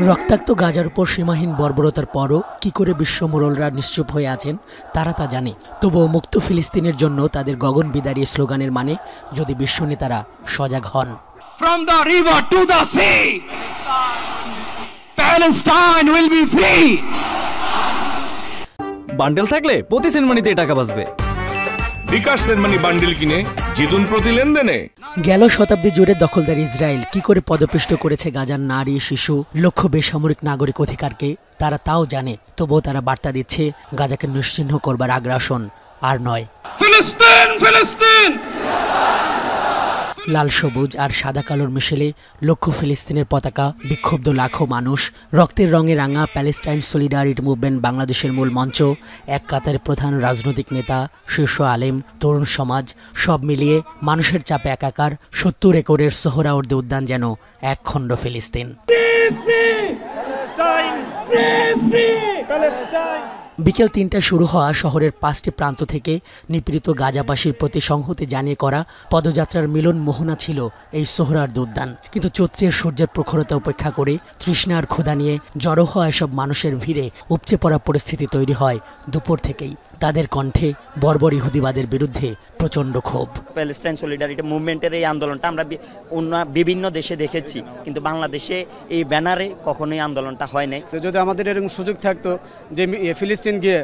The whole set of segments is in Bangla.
রক্তাক্ত গাজার উপর সীমাহীন বর্বরতার পরও কি করে বিশ্ব মোড়লরা নিশ্চুপ হয়ে আছেন তারা তা জানে। তবুও মুক্ত ফিলিস্তিনের জন্য তাদের গগন বিদারী স্লোগানের মানে যদি বিশ্ব নেতারা সজাগ হন। From the river to the sea, Palestine will be free. Bundle থাকলে প্রতি সেনমানিতে টাকা বাঁচবে। বিকাশ সেনমানি বান্ডেল কিনে জিতুন প্রতি লেনদেনে। গেল শতাব্দী জুড়ে দখলদার ইসরায়েল কি করে পদপিষ্ট করেছে গাজার নারী, শিশু, লক্ষ বেসামরিক নাগরিক অধিকারকে তারা তাও জানে। তবুও তারা বার্তা দিচ্ছে গাজাকে নিশ্চিহ্ন করবার আগ্রাসন আর নয়। ফিলিস্তিন, ফিলিস্তিন। লাল সবুজ আর সাদা কালোর মিশেলে লক্ষ ফিলিস্তিনের পতাকা, বিক্ষুব্ধ লাখো মানুষ, রক্তের রঙে রাঙা প্যালেস্টাইন সলিডারিটি মুভমেন্ট বাংলাদেশের মূল মঞ্চ, এক কাতারে প্রধান রাজনৈতিক নেতা, শীর্ষ আলেম, তরুণ সমাজ, সব মিলিয়ে মানুষের চাপে একাকার ৭০ একরের সোহরাওয়ার্দী উদ্যান যেন এক খণ্ড ফিলিস্তিন। বিকেল ৩টায় শুরু হওয়া শহরের ৫টি প্রান্ত থেকে নিপীড়িত গাজাবাসীর প্রতি সংহতি জানিয়ে করা পদযাত্রার মিলন মোহনা ছিল এই সোহরাওয়ার্দী উদ্যান। কিন্তু চৈত্রের সূর্যের প্রখরতা উপেক্ষা করে তৃষ্ণা আর ক্ষুধা নিয়ে জড়ো হওয়া এসব মানুষের ভিড়ে উপচে পড়া পরিস্থিতি তৈরি হয় দুপুর থেকেই। তাদের কণ্ঠে বর্বর ইহুদিবাদের বিরুদ্ধে প্রচণ্ড ক্ষোভ। প্যালেস্টাইন সলিডারিটি মুভমেন্টের এই আন্দোলনটা আমরা বিভিন্ন দেশে দেখেছি, কিন্তু বাংলাদেশে এই ব্যানারে কখনোই আন্দোলনটা হয় নাই। যদি আমাদের এরকম সুযোগ থাকতো যে ফিলিস্তিন গিয়ে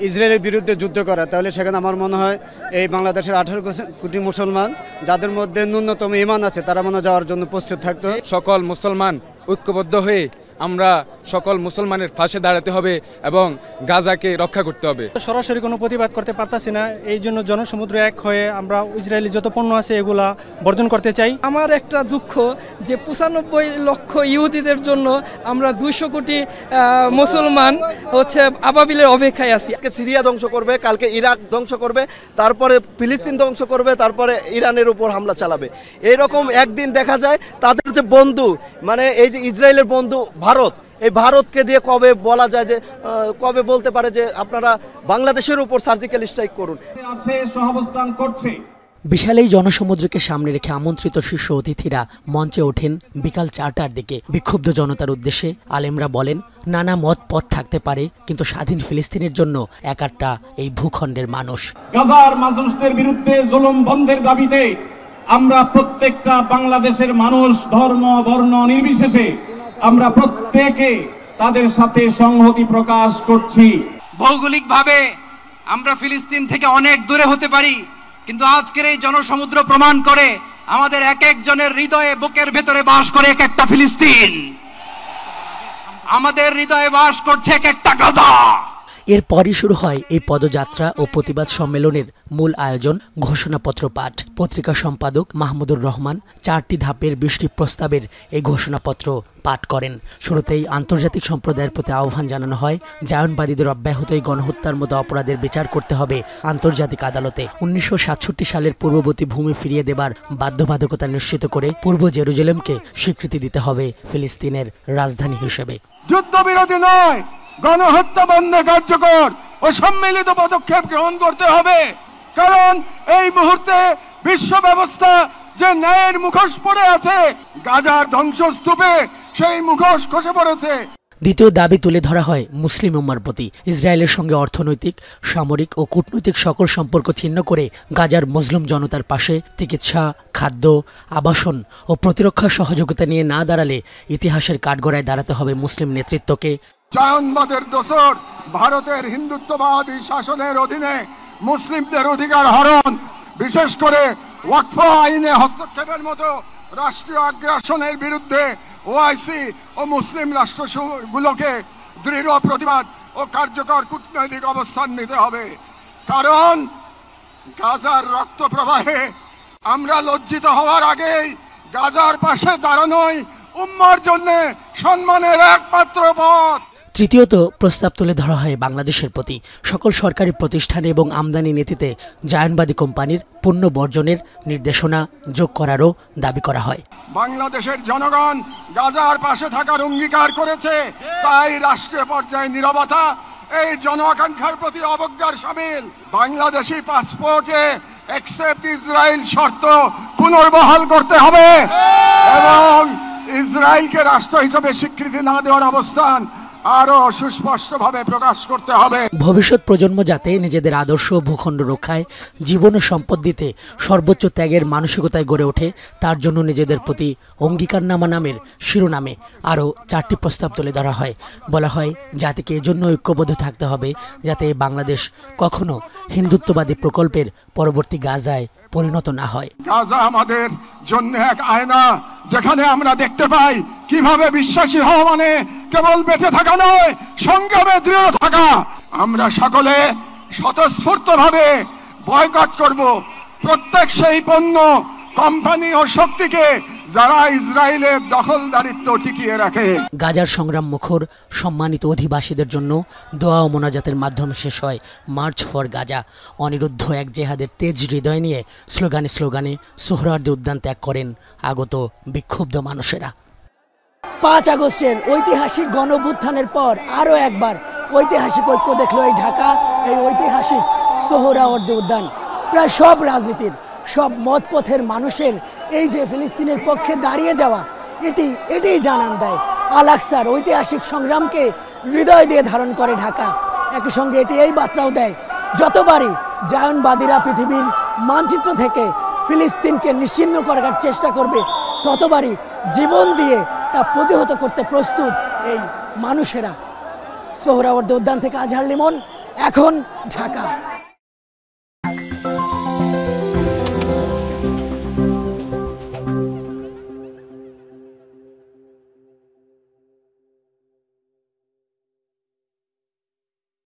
ইসরায়েলের বিরুদ্ধে যুদ্ধ করা, তাহলে সেখানে আমার মনে হয় এই বাংলাদেশের 18 কোটি মুসলমান যাদের মধ্যে ন্যূনতম ঈমান আছে তারা মনে যাওয়ার জন্য প্রস্তুত থাকতো। সকল মুসলমান ঐক্যবদ্ধ হয়ে আমরা সকল মুসলমানের পাশে দাঁড়াতে হবে এবং গাজাকে রক্ষা করতে হবে। সরাসরি কোনো প্রতিবাদ করতে পারতাছি না, এই জন্য জনসমুদ্র এক হয়ে আমরা ইসরায়েলি যত পণ্য আছে এগুলা বর্জন করতে চাই। আমার একটা দুঃখ যে ৯৫ লক্ষ ইহুদিদের জন্য আমরা ২০০ কোটি মুসলমান আবাবিলের অপেক্ষায় আছি। আজকে সিরিয়া ধ্বংস করবে, কালকে ইরাক ধ্বংস করবে, তারপরে ফিলিস্তিন ধ্বংস করবে, তারপরে ইরানের উপর হামলা চালাবে। এইরকম একদিন দেখা যায় তাদের যে বন্ধু, মানে এই যে ইসরায়েলের বন্ধু ভারত, এই ভারতকে দিয়ে কবে বলা যায় যে কবে বলতে পারে যে আপনারা বাংলাদেশের উপর সার্জিক্যাল স্ট্রাইক করুন। সহাবস্থান করছে। বিশাল এই জনসমুদ্রকে সামনে রেখে আমন্ত্রিত শীর্ষ অতিথিরা মঞ্চে ওঠেন বিকাল ৪টার দিকে। বিক্ষুব্ধ জনতার উদ্দেশ্যে আলেমরা বলেন, নানা মত পথ থাকতে পারে, কিন্তু স্বাধীন ফিলিস্তিনের জন্য একাট্টা এই ভূখণ্ডের মানুষ। গাজার মানুষদের বিরুদ্ধে জুলুম বন্ধের দাবিতে আমরা প্রত্যেকটা বাংলাদেশের মানুষ ধর্ম বর্ণ নির্বিশেষে আমরা প্রত্যেকে তাদের সাথে সংহতি প্রকাশ করছি। ভৌগোলিকভাবে আমরা ফিলিস্তিন থেকে অনেক দূরে হতে পারি, কিন্তু আজকের এই জনসমুদ্র প্রমাণ করে আমাদের এক একজনের হৃদয়ে, বুকের ভেতরে বাস করে এক একটা ফিলিস্তিন। আমাদের হৃদয়ে বাস করছে এক একটা গাজা। এরপরই শুরু হয় এই পদযাত্রা ও প্রতিবাদ সম্মেলনের মূল আয়োজন, ঘোষণাপত্র পাঠ। পত্রিকা সম্পাদক মাহমুদুর রহমান 4টি ধাপের 20টি প্রস্তাবের এই ঘোষণাপত্র পাঠ করেন। শুরুতেই আন্তর্জাতিক সম্প্রদায়ের প্রতি আহ্বান জানানো হয়, জায়নবাদীদের অব্যাহত এই গণহত্যার মতো অপরাধের বিচার করতে হবে আন্তর্জাতিক আদালতে। 1967 সালের পূর্ববর্তী ভূমি ফিরিয়ে দেবার বাধ্যবাধকতা নিশ্চিত করে পূর্ব জেরুজালেমকে স্বীকৃতি দিতে হবে ফিলিস্তিনের রাজধানী হিসেবে। যুদ্ধবিরতি নয়, গণহত্যা বন্ধে কার্যকর ও সম্মিলিত পদক্ষেপ গ্রহণ করতে হবে। কারণ এই মুহূর্তে বিশ্ব ব্যবস্থা যে ন্যায়ের মুখোশ পড়ে আছে, গাজার ধ্বংসস্তূপে সেই মুখোশ খসে পড়েছে। দ্বিতীয় দাবি তুলে ধরা হয় মুসলিম উম্মার প্রতি। ইসরায়েলের সঙ্গে অর্থনৈতিক, সামরিক ও কূটনৈতিক সকল সম্পর্ক ছিন্ন করে গাজার মজলুম জনতার পাশে চিকিৎসা, খাদ্য, আবাসন ও প্রতিরক্ষা সহযোগিতা নিয়ে না দাঁড়ালে ইতিহাসের কাঠগড়ায় দাঁড়াতে হবে মুসলিম নেতৃত্বকে। জায়নবাদের দোসর ভারতের হিন্দুত্ববাদী শাসনের অধীনে মুসলিমদের অধিকার হরণ, বিশেষ করে ওয়াকফ আইনে হস্তক্ষেপের মতো রাষ্ট্রীয় আগ্রাসনের বিরুদ্ধে ওআইসি ও মুসলিম রাষ্ট্রগুলোকে দৃঢ় প্রতিবাদ ও কার্যকর কূটনৈতিক অবস্থান নিতে হবে। কারণ গাজার রক্ত প্রবাহে আমরা লজ্জিত হওয়ার আগেই গাজার পাশে দাঁড়ানোই উম্মার জন্য সম্মানের একমাত্র পথ। তৃতীয়ত প্রস্তাব তুলে ধরা হয় বাংলাদেশের প্রতি। সকল সরকারি প্রতিষ্ঠান এবং আমদানি নীতিতে জায়নবাদী কোম্পানির পণ্য বর্জনের নির্দেশনা যোগ করারও দাবি করা হয়। বাংলাদেশের জনগণ গাজার পাশে থাকার অঙ্গীকার করেছে, তাই রাষ্ট্রীয় পর্যায়ে নীরবতা এই জন আকাঙ্ক্ষার প্রতি অবজ্ঞার সামিল। বাংলাদেশি পাসপোর্টে অ্যাকসেপ্ট ইসরায়েল শর্ত পুনর্বহাল করতে হবে এবং ইসরায়েলকে রাষ্ট্র হিসেবে স্বীকৃতি না দেওয়ার অবস্থান আরো সুস্পষ্টভাবে প্রকাশ করতে হবে। ভবিষ্যৎ প্রজন্ম যাতে নিজেদের আদর্শ ভূখণ্ড রক্ষায় জীবন ও সম্পদ দিতে সর্বোচ্চ ত্যাগের মানসিকতায় গড়ে ওঠে, তার জন্য নিজেদের প্রতি অঙ্গীকারনামা নামের শিরোনামে আরও 4টি প্রস্তাব তুলে ধরা হয়। বলা হয় জাতিকে এজন্য ঐক্যবদ্ধ থাকতে হবে যাতে বাংলাদেশ কখনো হিন্দুত্ববাদী প্রকল্পের পরবর্তী গাজায় পরিণত না হয়। গাজা আমাদের জন্য এক আয়না, যেখানে আমরা দেখতে পাই কিভাবে বিশ্বাসী হওয়া মানে কেবল বেঁচে থাকা নয়, সংগ্রামে দৃঢ় থাকা। আমরা সকলে স্বতঃস্ফূর্তভাবে বয়কট করব প্রত্যেক সেই পণ্য, কোম্পানি ও শক্তিকে যারা ইসরায়েলের দখলদারিত্ব টিকিয়ে রাখে। গাজার সংগ্রাম মুখর সম্মানিত অধিবাসীদের জন্য দোয়া ও মোনাজাতের মাধ্যমে শেষ হয় মার্চ ফর গাজা। অনিরুদ্ধ এক জেহাদের তেজ হৃদয় নিয়ে স্লোগানে স্লোগানে সোহরাওয়ার্দী উদ্যান ত্যাগ করেন আগত বিক্ষুব্ধ মানুষেরা। 5 আগস্টের ঐতিহাসিক গণঅভ্যুত্থানের পর আরও একবার ঐতিহাসিক ঐক্য দেখলো এই ঢাকা, এই ঐতিহাসিক সোহরাওয়ার্দী উদ্যান। প্রায় সব রাজনীতির, সব মতপথের মানুষের এই যে ফিলিস্তিনের পক্ষে দাঁড়িয়ে যাওয়া, এটি জানান দেয় আল আকসার ঐতিহাসিক সংগ্রামকে হৃদয় দিয়ে ধারণ করে ঢাকা। একই সঙ্গে এটি এই বার্তাও দেয় যতবারই জায়নবাদীরা পৃথিবীর মানচিত্র থেকে ফিলিস্তিনকে নিশ্চিহ্ন করার চেষ্টা করবে, ততবারই জীবন দিয়ে তা প্রতিহত করতে প্রস্তুত এই মানুষেরা। সোহরাওয়ার্দী উদ্যান থেকে আজহার লিমন, এখন ঢাকা।